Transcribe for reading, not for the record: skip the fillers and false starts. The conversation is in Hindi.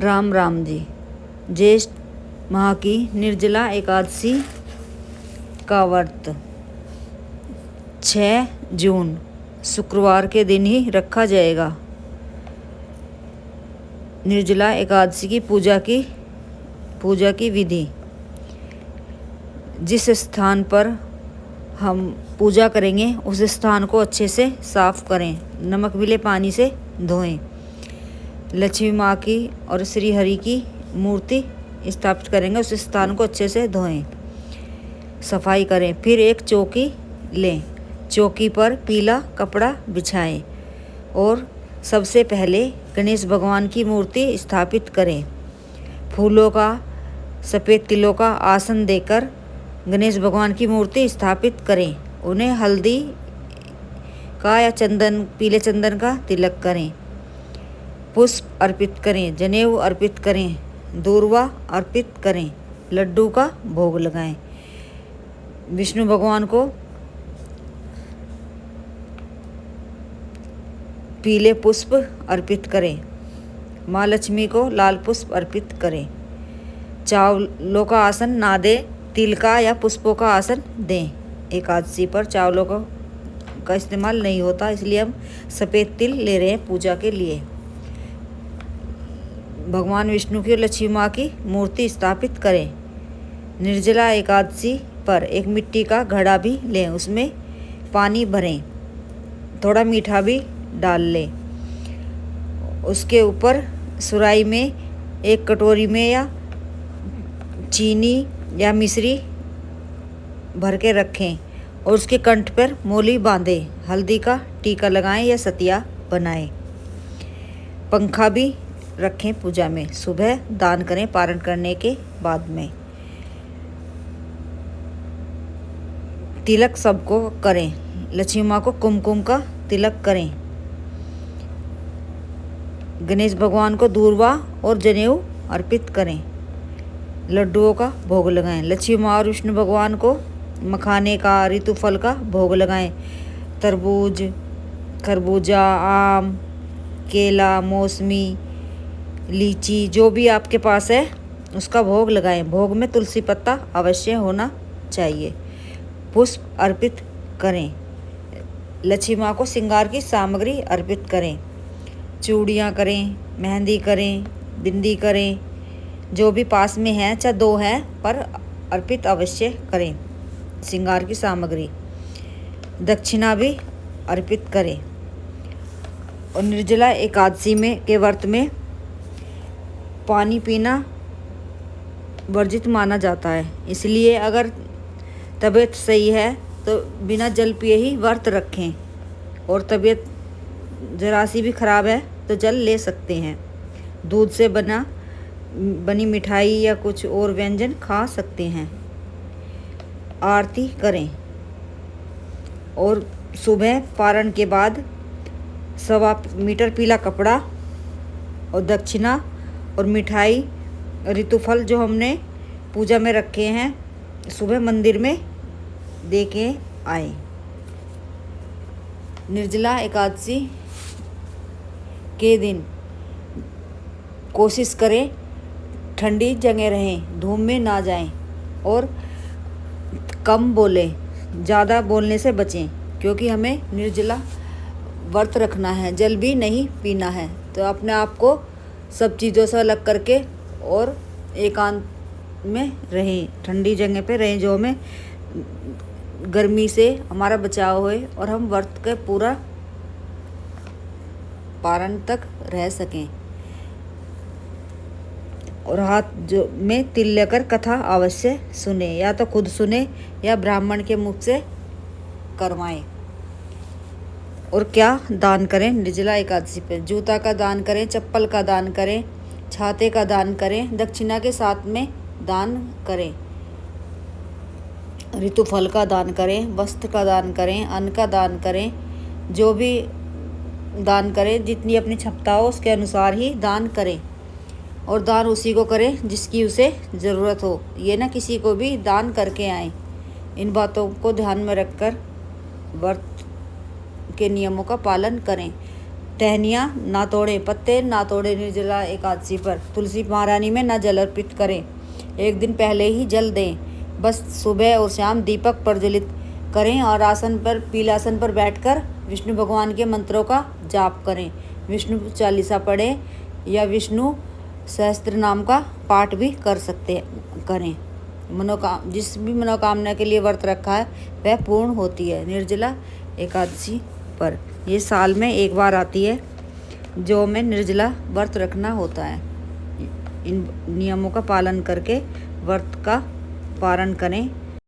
राम राम जी। ज्येष्ठ माह की निर्जला एकादशी का व्रत 6 जून शुक्रवार के दिन ही रखा जाएगा। निर्जला एकादशी की पूजा की विधि। जिस स्थान पर हम पूजा करेंगे उस स्थान को अच्छे से साफ करें, नमक मिले पानी से धोएं। लक्ष्मी माँ की और श्री हरि की मूर्ति स्थापित करेंगे, उस स्थान को अच्छे से धोएं, सफाई करें। फिर एक चौकी लें, चौकी पर पीला कपड़ा बिछाएं और सबसे पहले गणेश भगवान की मूर्ति स्थापित करें। फूलों का सफ़ेद तिलों का आसन देकर गणेश भगवान की मूर्ति स्थापित करें। उन्हें हल्दी का या पीले चंदन का तिलक करें। पुष्प अर्पित करें, जनेऊ अर्पित करें, दूर्वा अर्पित करें, लड्डू का भोग लगाएं। विष्णु भगवान को पीले पुष्प अर्पित करें, माँ लक्ष्मी को लाल पुष्प अर्पित करें। चावलों का आसन ना दें, तिल का या पुष्पों का आसन दें। एकादशी पर चावलों का इस्तेमाल नहीं होता, इसलिए हम सफ़ेद तिल ले रहे हैं पूजा के लिए। भगवान विष्णु की और लक्ष्मी माँ की मूर्ति स्थापित करें। निर्जला एकादशी पर एक मिट्टी का घड़ा भी लें, उसमें पानी भरें, थोड़ा मीठा भी डाल लें। उसके ऊपर सुराही में एक कटोरी में या चीनी या मिश्री भर के रखें और उसके कंठ पर मोली बांधें। हल्दी का टीका लगाएं या सतिया बनाएं। पंखा भी रखें पूजा में। सुबह दान करें पारण करने के बाद में। तिलक सबको करें। लक्ष्मी माँ को कुमकुम का तिलक करें। गणेश भगवान को दूर्वा और जनेऊ अर्पित करें। लड्डुओं का भोग लगाएं। लक्ष्मी माँ और विष्णु भगवान को मखाने का, ऋतुफल का भोग लगाएं। तरबूज, खरबूजा, आम, केला, मौसमी, लीची, जो भी आपके पास है उसका भोग लगाएं। भोग में तुलसी पत्ता अवश्य होना चाहिए। पुष्प अर्पित करें। लक्ष्मी माँ को श्रृंगार की सामग्री अर्पित करें। चूड़ियाँ करें, मेहंदी करें, बिंदी करें, जो भी पास में है, चाहे 2 हैं पर अर्पित अवश्य करें श्रृंगार की सामग्री। दक्षिणा भी अर्पित करें। और निर्जला एकादशी के व्रत में पानी पीना वर्जित माना जाता है, इसलिए अगर तबीयत सही है तो बिना जल पिए ही व्रत रखें, और तबीयत जरा सी भी खराब है तो जल ले सकते हैं। दूध से बनी मिठाई या कुछ और व्यंजन खा सकते हैं। आरती करें और सुबह पारण के बाद 1.25 मीटर पीला कपड़ा और दक्षिणा और मिठाई, ऋतुफल जो हमने पूजा में रखे हैं, सुबह मंदिर में दे के आए। निर्जला एकादशी के दिन कोशिश करें ठंडी जगह रहें, धूप में ना जाएं और कम बोलें, ज़्यादा बोलने से बचें, क्योंकि हमें निर्जला व्रत रखना है, जल भी नहीं पीना है। तो अपने आप को सब चीज़ों से अलग करके और एकांत में रहें, ठंडी जगह पे रहें, जो हमें गर्मी से हमारा बचाव होए और हम व्रत के पूरा पारण तक रह सकें। और हाथ में तिल लेकर कथा अवश्य सुने, या तो खुद सुने या ब्राह्मण के मुख से करवाएं। और क्या दान करें निर्जला एकादशी पर? जूता का दान करें, चप्पल का दान करें, छाते का दान करें, दक्षिणा के साथ में दान करें, ऋतुफल का दान करें, वस्त्र का दान करें, अन्न का दान करें। जो भी दान करें, जितनी अपनी क्षमता हो उसके अनुसार ही दान करें, और दान उसी को करें जिसकी उसे ज़रूरत हो। ये ना किसी को भी दान करके आए। इन बातों को ध्यान में रखकर व्रत के नियमों का पालन करें। टहनियाँ ना तोड़े, पत्ते ना तोड़े निर्जला एकादशी पर। तुलसी महारानी में ना जल अर्पित करें, एक दिन पहले ही जल दें। बस सुबह और शाम दीपक प्रज्वलित करें और आसन पर पीलासन पर बैठकर विष्णु भगवान के मंत्रों का जाप करें। विष्णु चालीसा पढ़ें या विष्णु सहस्त्र नाम का पाठ भी करें। जिस भी मनोकामना के लिए व्रत रखा है वह पूर्ण होती है निर्जला एकादशी पर। ये साल में एक बार आती है जो में निर्जला व्रत रखना होता है। इन नियमों का पालन करके व्रत का पारण करें।